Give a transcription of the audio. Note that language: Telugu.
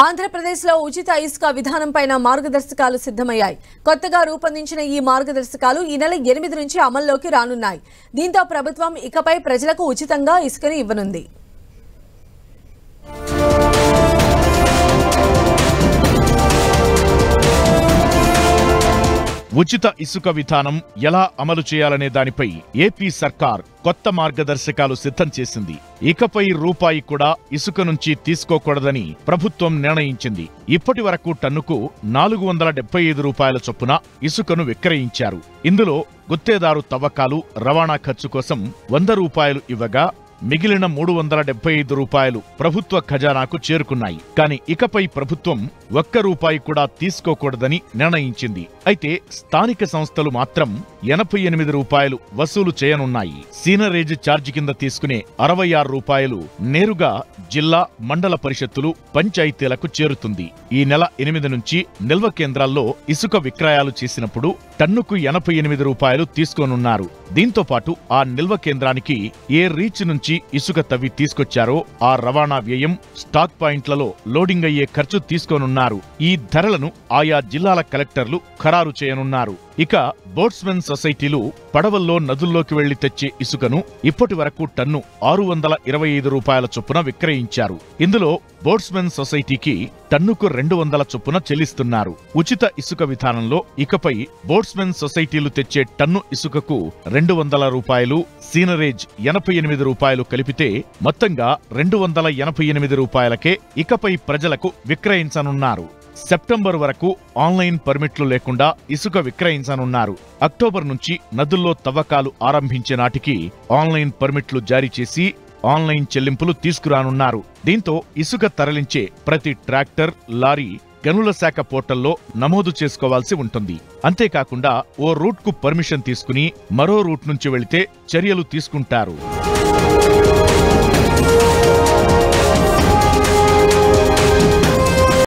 ఆంధ్రప్రదేశ్లో ఉచిత ఇసుక విధానంపైన మార్గదర్శకాలు సిద్ధమయ్యాయి. కొత్తగా రూపొందించిన ఈ మార్గదర్శకాలు ఈ నెల 8 నుంచి అమల్లోకి రానున్నాయి. దీంతో ప్రభుత్వం ఇకపై ప్రజలకు ఉచితంగా ఇసుకను ఇవ్వనుంది. ఉచిత ఇసుక విధానం ఎలా అమలు చేయాలనే దానిపై ఏపీ సర్కార్ కొత్త మార్గదర్శకాలు సిద్ధం చేసింది. ఇకపై రూపాయి కూడా ఇసుక నుంచి తీసుకోకూడదని ప్రభుత్వం నిర్ణయించింది. ఇప్పటి వరకు టన్నుకు 475 రూపాయల చొప్పున ఇసుకను విక్రయించారు. ఇందులో గుత్తేదారు తవ్వకాలు, రవాణా ఖర్చు కోసం 100 రూపాయలు ఇవ్వగా మిగిలిన 375 రూపాయలు ప్రభుత్వ ఖజానాకు చేరుకున్నాయి. కానీ ఇకపై ప్రభుత్వం 1 రూపాయి కూడా తీసుకోకూడదని నిర్ణయించింది. అయితే స్థానిక సంస్థలు మాత్రం 88 రూపాయలు వసూలు చేయనున్నాయి. సీనరేజ్ ఛార్జీ కింద తీసుకునే 66 రూపాయలు నేరుగా జిల్లా, మండల పరిషత్తులు, పంచాయతీలకు చేరుతుంది. ఈ నెల 8 నుంచి నిల్వ కేంద్రాల్లో ఇసుక విక్రయాలు చేసినప్పుడు టన్నుకు 88 రూపాయలు తీసుకోనున్నారు. దీంతో పాటు ఆ నిల్వ కేంద్రానికి ఏ రీచ్ నుంచి ఇసుక తవ్వి తీసుకొచ్చారో ఆ రవాణా వ్యయం, స్టాక్ పాయింట్లలో లోడింగ్ అయ్యే ఖర్చు తీసుకోనున్నారు. ఈ ధరలను ఆయా జిల్లాల కలెక్టర్లు ఖరారు చేయనున్నారు. ఇక బోట్స్మెన్ సొసైటీలు పడవల్లో నదుల్లోకి వెళ్లి తెచ్చే ఇసుకను ఇప్పటి వరకు టన్ను 625 రూపాయల చొప్పున విక్రయించారు. ఇందులో బోట్స్మెన్ సొసైటీకి టన్నుకు 200 చొప్పున చెల్లిస్తున్నారు. ఉచిత ఇసుక విధానంలో ఇకపై బోట్స్మెన్ సొసైటీలు తెచ్చే టన్ను ఇసుకకు 200 రూపాయలు, సీనరేజ్ 88 రూపాయలు కలిపితే మొత్తంగా 288 రూపాయలకే ఇకపై ప్రజలకు విక్రయించనున్నారు. సెప్టెంబర్ వరకు ఆన్లైన్ పర్మిట్లు లేకుండా ఇసుక విక్రయించనున్నారు. అక్టోబర్ నుంచి నదుల్లో తవ్వకాలు ఆరంభించే నాటికి ఆన్లైన్ పర్మిట్లు జారీ చేసి ఆన్లైన్ చెల్లింపులు తీసుకురానున్నారు. దీంతో ఇసుక తరలించే ప్రతి ట్రాక్టర్, లారీ గనుల శాఖ పోర్టల్లో నమోదు చేసుకోవాల్సి ఉంటుంది. అంతేకాకుండా ఓ రూట్కు పర్మిషన్ తీసుకుని మరో రూట్ నుంచి వెళితే చర్యలు తీసుకుంటారు.